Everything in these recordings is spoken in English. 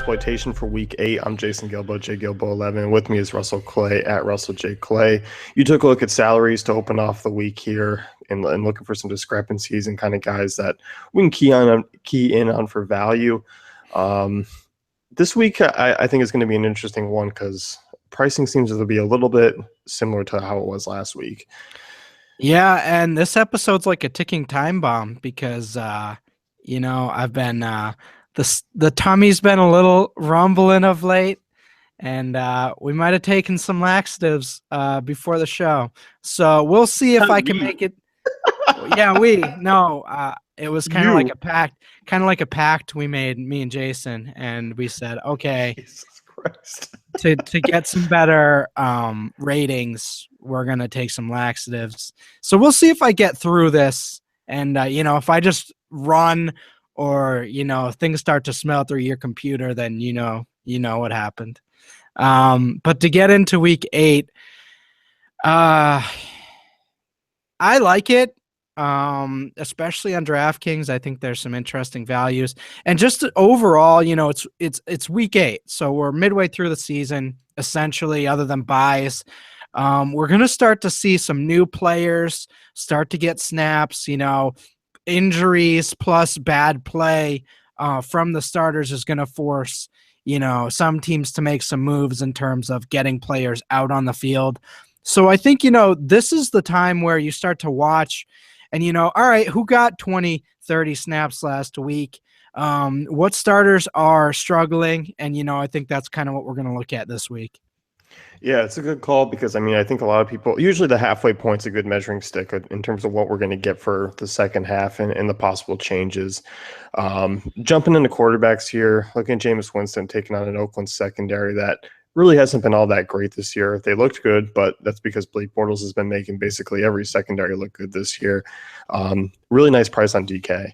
Exploitation for Week 8. I'm Jason Gilbo, JGilbo11. With me is Russell Clay at Russell J. Clay. You took a look at salaries to open off the week here and looking for some discrepancies and kind of guys that we can key in on for value. This week, I think is going to be an interesting one because pricing seems to be a little bit similar to how it was last week. Yeah, and this episode's like a ticking time bomb because, I've been the tummy's been a little rumbling of late, and we might have taken some laxatives before the show. So we'll see if I can make it. Yeah, it was kind of like a pact we made, me and Jason, and we said, okay, Jesus Christ. to get some better ratings, we're gonna take some laxatives. So we'll see if I get through this, and if I just run or things start to smell through your computer, then you know what happened. But to get into week 8, I like it. Especially on DraftKings, I think there's some interesting values, and just overall, it's week 8, so we're midway through the season, essentially, other than buys. We're going to start to see some new players start to get snaps, injuries plus bad play from the starters is going to force, some teams to make some moves in terms of getting players out on the field. So I think, this is the time where you start to watch and, all right, who got 20, 30 snaps last week? What starters are struggling? And, I think that's kind of what we're going to look at this week. Yeah, it's a good call because, I think a lot of people, usually the halfway point's a good measuring stick in terms of what we're going to get for the second half and the possible changes. Jumping into quarterbacks here, looking at Jameis Winston taking on an Oakland secondary that really hasn't been all that great this year. They looked good, but that's because Blake Bortles has been making basically every secondary look good this year. Really nice price on DK.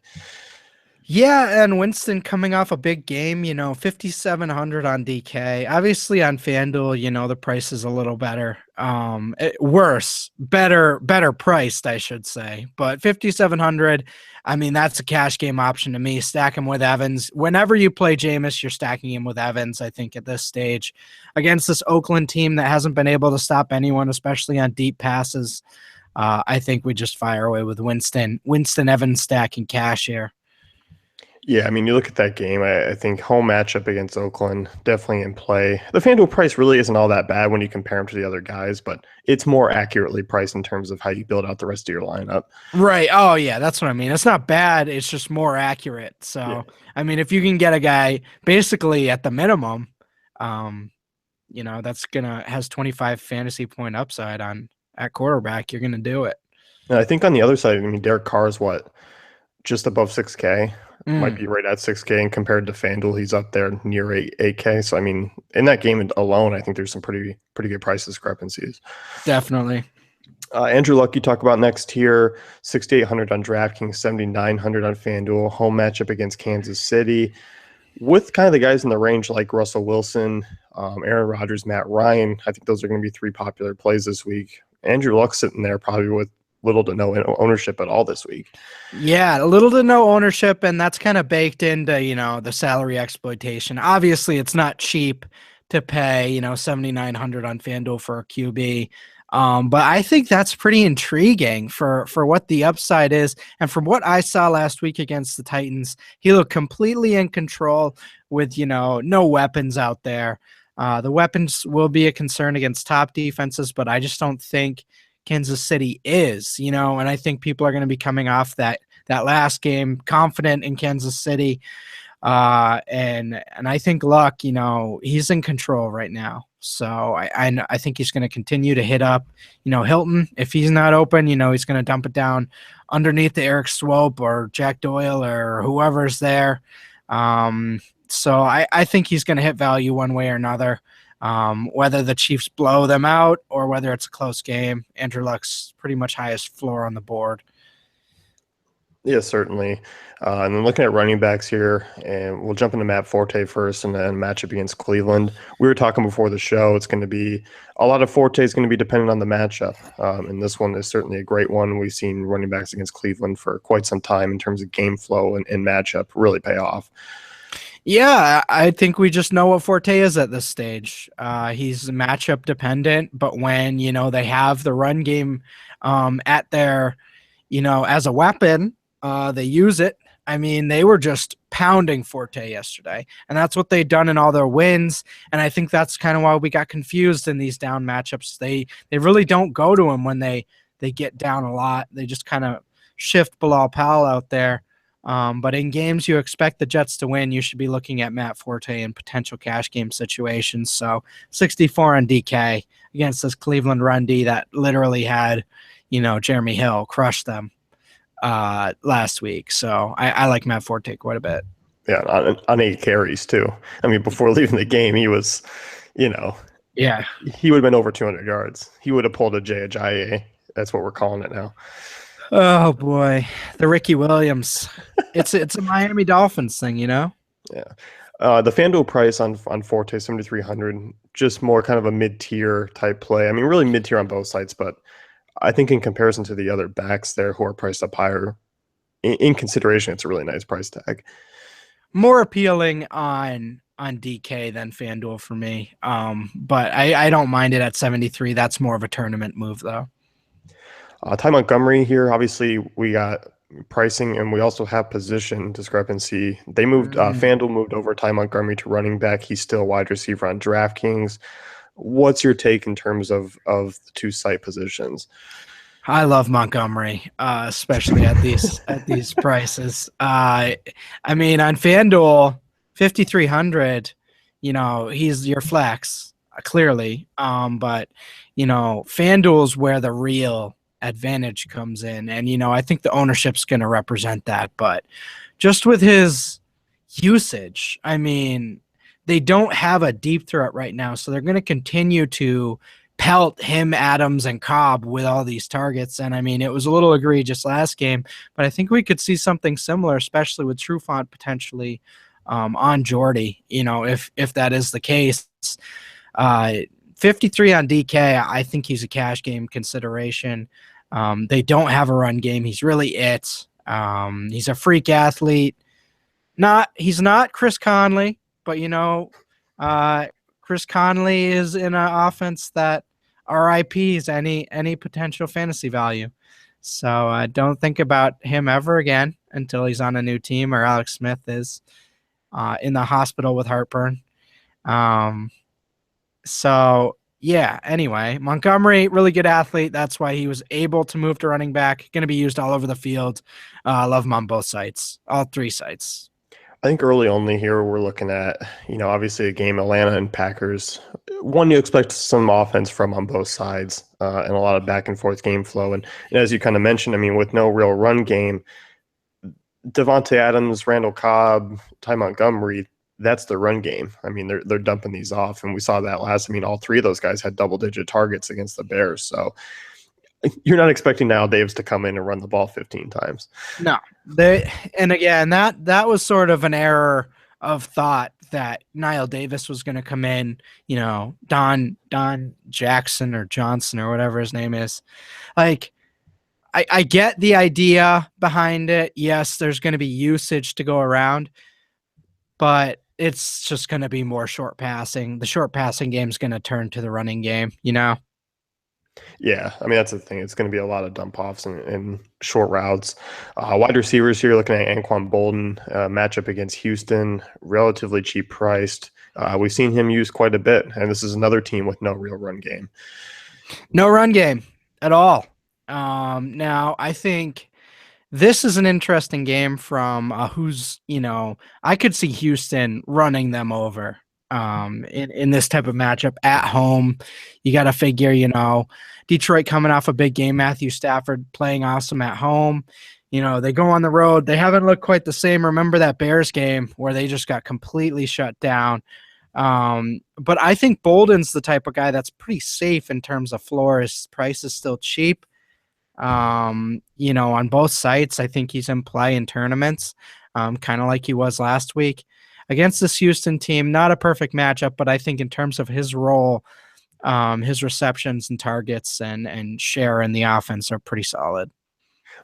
Yeah, and Winston coming off a big game, 5,700 on DK. Obviously on FanDuel, the price is a little better. Better priced, I should say. But 5,700, that's a cash game option to me. Stack him with Evans. Whenever you play Jameis, you're stacking him with Evans, I think, at this stage. Against this Oakland team that hasn't been able to stop anyone, especially on deep passes, I think we just fire away with Winston. Winston Evans stacking cash here. Yeah, you look at that game, I think home matchup against Oakland, definitely in play. The FanDuel price really isn't all that bad when you compare them to the other guys, but it's more accurately priced in terms of how you build out the rest of your lineup. Right. Oh, yeah, that's what I mean. It's not bad. It's just more accurate. So, yeah. If you can get a guy basically at the minimum, that's has 25 fantasy point upside at quarterback, you're going to do it. And I think on the other side, Derek Carr is just above 6K. Might be right at 6K, and compared to FanDuel, he's up there near 8K. So, in that game alone, I think there's some pretty good price discrepancies. Definitely. Andrew Luck, you talk about next here, 6,800 on DraftKings, 7,900 on FanDuel. Home matchup against Kansas City. With kind of the guys in the range like Russell Wilson, Aaron Rodgers, Matt Ryan, I think those are going to be 3 popular plays this week. Andrew Luck sitting there probably with little to no ownership at all this week. Yeah, little to no ownership, and that's kind of baked into, the salary exploitation. Obviously, it's not cheap to pay, 7,900 on FanDuel for a QB. But I think that's pretty intriguing for what the upside is. And from what I saw last week against the Titans, he looked completely in control with, no weapons out there. The weapons will be a concern against top defenses, but I just don't think Kansas City is, and I think people are going to be coming off that last game confident in Kansas City. And I think Luck, he's in control right now. So I think he's going to continue to hit up, Hilton. If he's not open, he's going to dump it down underneath the Eric Swope or Jack Doyle or whoever's there. So I think he's going to hit value one way or another. Whether the Chiefs blow them out or whether it's a close game, Andrew Luck's pretty much highest floor on the board. Yeah, certainly. And then looking at running backs here, and we'll jump into Matt Forte first and then matchup against Cleveland. We were talking before the show, it's going to be a lot of Forte is going to be dependent on the matchup. And this one is certainly a great one. We've seen running backs against Cleveland for quite some time in terms of game flow and matchup really pay off. Yeah, I think we just know what Forte is at this stage. He's matchup dependent, but when they have the run game at their as a weapon, they use it. I mean, they were just pounding Forte yesterday, and that's what they've done in all their wins. And I think that's kind of why we got confused in these down matchups. They really don't go to him when they get down a lot. They just kind of shift Bilal Powell out there. But in games you expect the Jets to win, you should be looking at Matt Forte in potential cash game situations. So 64 on DK against this Cleveland run D that literally had, Jeremy Hill crush them last week. So I like Matt Forte quite a bit. Yeah, on 8 carries too. I mean, before leaving the game, he was, Yeah. he would have been over 200 yards. He would have pulled a Jay Ajayi. That's what we're calling it now. Oh boy, the Ricky Williams. It's a Miami Dolphins thing, Yeah. The FanDuel price on Forte 7,300, just more kind of a mid-tier type play. I mean, really mid-tier on both sides, but I think in comparison to the other backs there who are priced up higher, in consideration, it's a really nice price tag. More appealing on DK than FanDuel for me. But I don't mind it at 73. That's more of a tournament move though. Ty Montgomery here, obviously we got pricing and we also have position discrepancy. They moved, FanDuel moved over Ty Montgomery to running back. He's still a wide receiver on DraftKings. What's your take in terms of the two site positions? I love Montgomery, especially at these prices. I mean, on FanDuel, 5,300. He's your flex clearly. But FanDuel's where the real advantage comes in, and I think the ownership's going to represent that. But just with his usage, I mean, they don't have a deep threat right now, so they're going to continue to pelt him, Adams, and Cobb with all these targets. And I mean, it was a little egregious last game, but I think we could see something similar, especially with Trufant potentially on Jordy, if that is the case. 53 on DK, I think he's a cash game consideration. They don't have a run game. He's really it. He's a freak athlete. He's not Chris Conley, but Chris Conley is in an offense that RIPs any potential fantasy value. So don't think about him ever again until he's on a new team or Alex Smith is in the hospital with heartburn. So yeah, anyway, Montgomery, really good athlete. That's why he was able to move to running back. Going to be used all over the field. Love him on both sites, all three sites. I think early only here we're looking at, obviously a game Atlanta and Packers. One you expect some offense from on both sides and a lot of back and forth game flow. And as you kind of mentioned, I mean, with no real run game, Devontae Adams, Randall Cobb, Ty Montgomery, that's the run game. I mean, they're dumping these off, and we saw that last. I mean, all three of those guys had double-digit targets against the Bears. So you're not expecting Niall Davis to come in and run the ball 15 times. No, and again, that was sort of an error of thought that Niall Davis was going to come in, Don Jackson or Johnson or whatever his name is. Like, I get the idea behind it. Yes, there's going to be usage to go around, but it's just going to be more short passing. The short passing game is going to turn to the running game, Yeah, I mean, that's the thing. It's going to be a lot of dump offs and short routes. Wide receivers here, looking at Anquan Bolden, matchup against Houston, relatively cheap priced. We've seen him used quite a bit, and this is another team with no real run game. No run game at all. Now, I think this is an interesting game from I could see Houston running them over in this type of matchup at home. You got to figure, Detroit coming off a big game, Matthew Stafford playing awesome at home. They go on the road. They haven't looked quite the same. Remember that Bears game where they just got completely shut down. But I think Bolden's the type of guy that's pretty safe in terms of floor. His price is still cheap. On both sites, I think he's in play in tournaments, kind of like he was last week against this Houston team. Not a perfect matchup, but I think in terms of his role, his receptions and targets and share in the offense are pretty solid.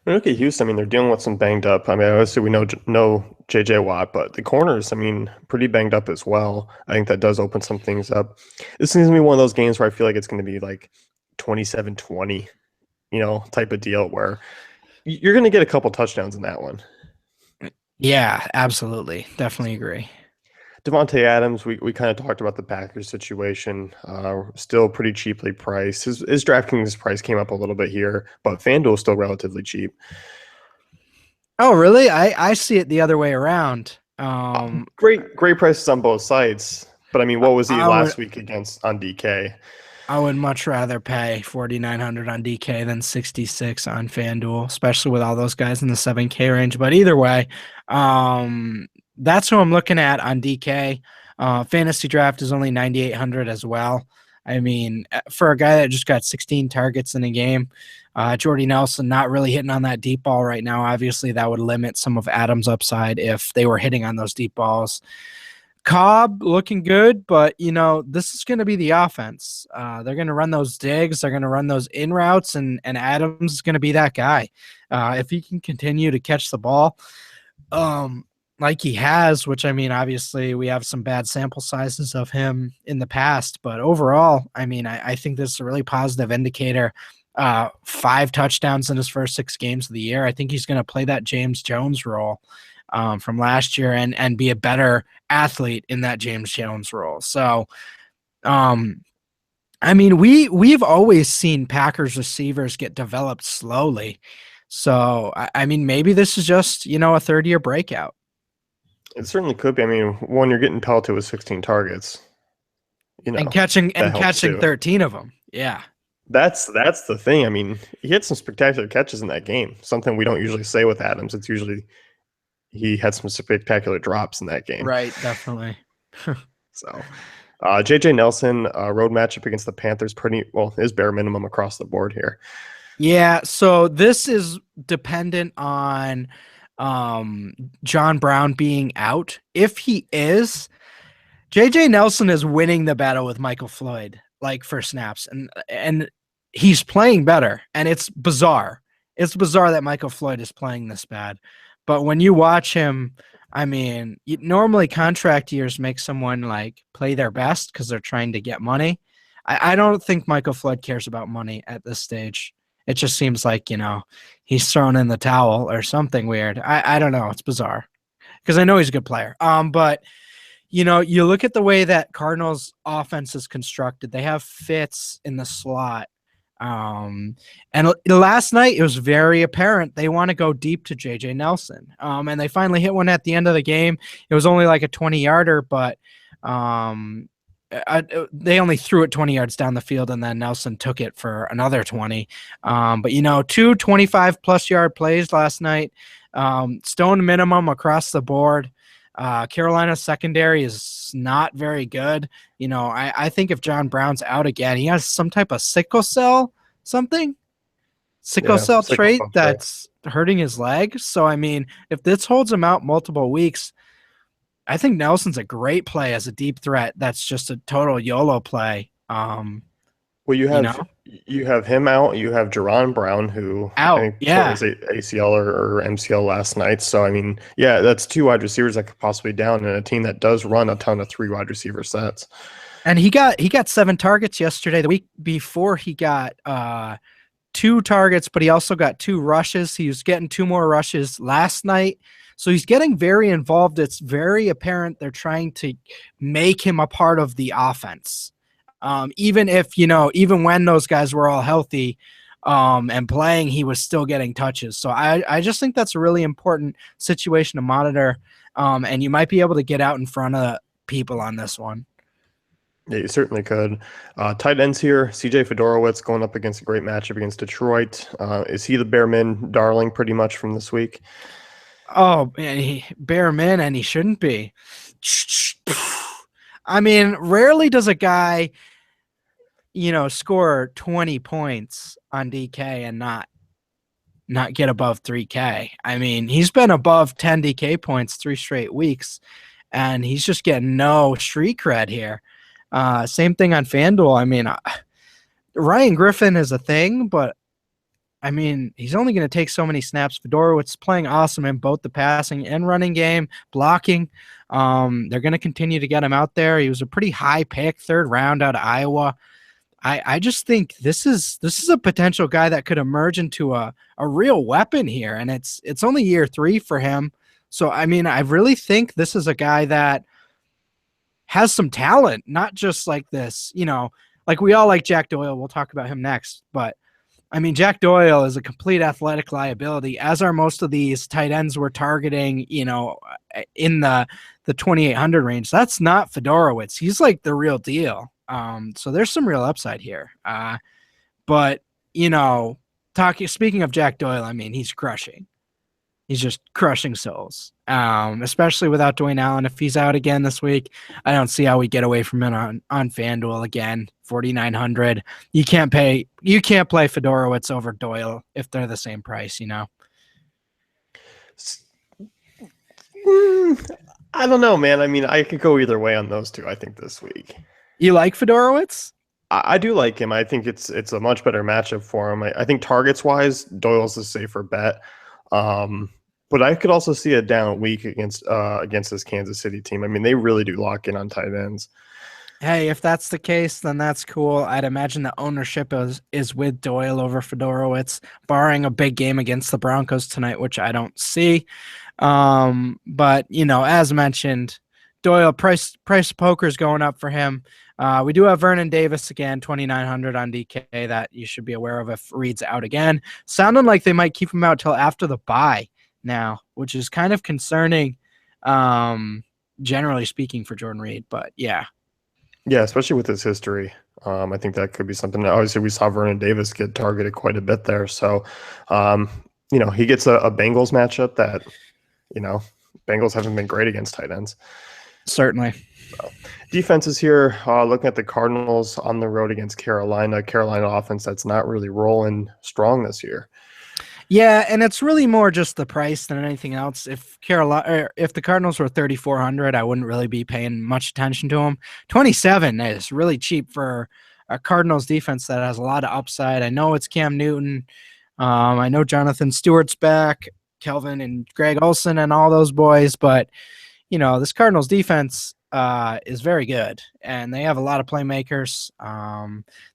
When we look at Houston, I mean, they're dealing with some banged up. I mean, obviously we know JJ Watt, but the corners, I mean, pretty banged up as well. I think that does open some things up. This seems to be one of those games where I feel like it's going to be like 27-20, type of deal where you're going to get a couple touchdowns in that one. Yeah, absolutely. Definitely agree. Devontae Adams, we kind of talked about the Packers situation. Still pretty cheaply priced. His DraftKings price came up a little bit here, but FanDuel is still relatively cheap. Oh, really? I see it the other way around. Great prices on both sites. But I mean, what was he I would last week against on DK? I would much rather pay 4,900 on DK than 66 on FanDuel, especially with all those guys in the 7K range. But either way, that's who I'm looking at on DK. Fantasy Draft is only 9,800 as well. I mean, for a guy that just got 16 targets in a game, Jordy Nelson not really hitting on that deep ball right now. Obviously, that would limit some of Adams' upside if they were hitting on those deep balls. Cobb looking good, but this is going to be the offense. They're going to run those digs, they're going to run those in routes, and Adams is going to be that guy. If he can continue to catch the ball, like he has, which I mean, obviously we have some bad sample sizes of him in the past, but overall, I mean, I think this is a really positive indicator. 5 touchdowns in his first 6 games of the year. I think he's going to play that James Jones role from last year and be a better athlete in that James Jones role. So, I mean, we've always seen Packers receivers get developed slowly. So, I mean, maybe this is just, a third-year breakout. It certainly could be. I mean, when you're getting pelted with 16 targets, And catching that helps 13 of them. Yeah. That's the thing. I mean, he had some spectacular catches in that game. Something we don't usually say with Adams. It's usually he had some spectacular drops in that game. Right, definitely. So, JJ Nelson, road matchup against the Panthers, is bare minimum across the board here. Yeah, so this is dependent on John Brown being out. If he is, JJ Nelson is winning the battle with Michael Floyd, like for snaps, and he's playing better, and it's bizarre. It's bizarre that Michael Floyd is playing this bad. But when you watch him, I mean, normally contract years make someone like play their best because they're trying to get money. I don't think Michael Floyd cares about money at this stage. It just seems like, he's thrown in the towel or something weird. I don't know. It's bizarre because I know he's a good player. But you look at the way that Cardinals offense is constructed. They have Fitz in the slot. And last night it was very apparent they want to go deep to JJ Nelson. And they finally hit one at the end of the game. It was only like a 20-yarder, but they only threw it 20 yards down the field, and then Nelson took it for another 20. But 2 25+ yard plays last night. Stone minimum across the board. Carolina's secondary is not very good. I think if John Brown's out again, he has some type of sickle cell trait that's hurting his leg. So, I mean, if this holds him out multiple weeks, I think Nelson's a great play as a deep threat. That's just a total YOLO play. Well, you have him out. You have Jerron Brown, who out, I think tore his ACL or MCL last night. So, I mean, yeah, that's 2 wide receivers that could possibly down in a team that does run a ton of 3 wide receiver sets. And he got 7 targets yesterday. The week before, he got 2 targets, but he also got 2 rushes. He was getting 2 more rushes last night. So he's getting very involved. It's very apparent they're trying to make him a part of the offense. Even if, even when those guys were all healthy and playing, he was still getting touches. So I just think that's a really important situation to monitor. And you might be able to get out in front of people on this one. Yeah, you certainly could. Tight ends here, CJ Fedorowicz going up against a great matchup against Detroit. Is he the bare min darling pretty much from this week? Oh, man, bare min, and he shouldn't be. I mean, rarely does a guy, score 20 points on DK and not get above 3K. I mean, he's been above 10 DK points 3 straight weeks, and he's just getting no street cred here. Same thing on FanDuel. I mean, Ryan Griffin is a thing, but I mean, he's only going to take so many snaps. Fedorowicz playing awesome in both the passing and running game, blocking. They're going to continue to get him out there. He was a pretty high pick, 3rd round out of Iowa. I just think this is a potential guy that could emerge into a real weapon here, and it's only year 3 for him. So I mean, I really think this is a guy that has some talent, not just like this, like we all like Jack Doyle. We'll talk about him next, but I mean, Jack Doyle is a complete athletic liability, as are most of these tight ends we're targeting, in the 2,800 range. That's not Fedorowicz. He's like the real deal. So there's some real upside here. But, speaking of Jack Doyle, I mean, he's crushing. He's just crushing souls, especially without Dwayne Allen. If he's out again this week, I don't see how we get away from it on FanDuel again. 4,900. You can't play Fedorowicz over Doyle if they're the same price. I don't know, man. I mean, I could go either way on those two. I think this week. You like Fedorowicz? I do like him. I think it's a much better matchup for him. I think targets wise, Doyle's a safer bet. But I could also see a down week against this Kansas City team. I mean, they really do lock in on tight ends. Hey, if that's the case, then that's cool. I'd imagine the ownership is with Doyle over Fedorowicz, barring a big game against the Broncos tonight, which I don't see. But as mentioned, Doyle price poker is going up for him. We do have Vernon Davis again, 2,900 on DK that you should be aware of if Reed's out again. Sounding like they might keep him out till after the bye now, which is kind of concerning, generally speaking, for Jordan Reed. But yeah. Yeah, especially with his history. I think that could be something. Obviously, we saw Vernon Davis get targeted quite a bit there. So, he gets a Bengals matchup that, Bengals haven't been great against tight ends. Certainly. So, defenses here, looking at the Cardinals on the road against Carolina. Carolina offense that's not really rolling strong this year. Yeah, and it's really more just the price than anything else. If the Cardinals were 3,400, I wouldn't really be paying much attention to them. 27 is really cheap for a Cardinals defense that has a lot of upside. I know it's Cam Newton. I know Jonathan Stewart's back, Kelvin and Greg Olsen and all those boys, but this Cardinals defense is very good, and they have a lot of playmakers.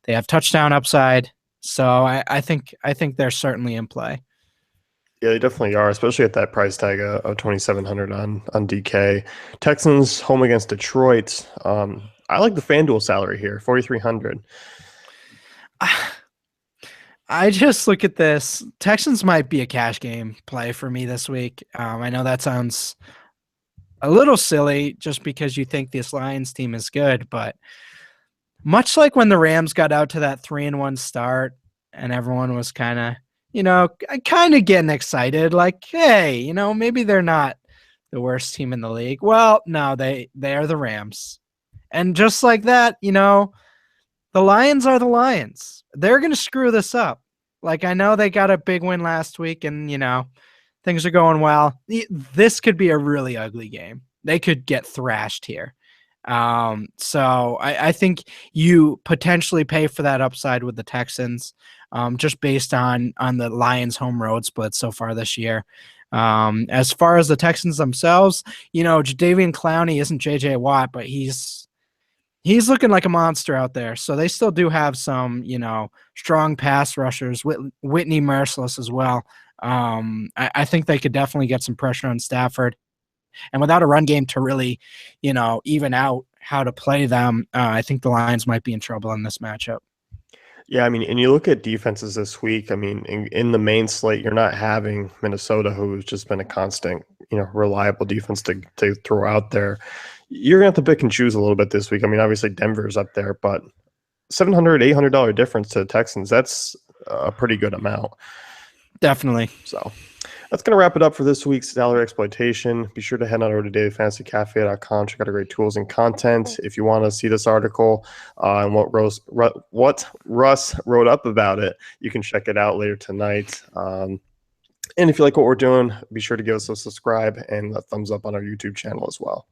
They have touchdown upside, so I think they're certainly in play. Yeah, they definitely are, especially at that price tag of 2,700 on DK. Texans home against Detroit. I like the FanDuel salary here, 4,300. I just look at this. Texans might be a cash game play for me this week. I know that sounds a little silly just because you think this Lions team is good, but much like when the Rams got out to that 3-1 start and everyone was kind of getting excited, like, hey, maybe they're not the worst team in the league. Well, no, they are the Rams. And just like that, the Lions are the Lions. They're going to screw this up. Like, I know they got a big win last week and, things are going well. This could be a really ugly game. They could get thrashed here. So I think you potentially pay for that upside with the Texans, just based on the Lions home road split so far this year. As far as the Texans themselves, Jadeveon Clowney isn't JJ Watt, but he's looking like a monster out there. So they still do have some, strong pass rushers, Whitney Merciless as well. I think they could definitely get some pressure on Stafford. And without a run game to really, even out how to play them, I think the Lions might be in trouble in this matchup. Yeah, I mean, and you look at defenses this week, I mean, in the main slate, you're not having Minnesota, who's just been a constant, reliable defense to throw out there. You're going to have to pick and choose a little bit this week. I mean, obviously Denver's up there, but $700, $800 difference to the Texans, that's a pretty good amount. Definitely. So that's going to wrap it up for this week's Salary Exploitation. Be sure to head on over to dailyfantasycafe.com. Check out our great tools and content. If you want to see this article and what Russ wrote up about it, you can check it out later tonight. And if you like what we're doing, be sure to give us a subscribe and a thumbs up on our YouTube channel as well.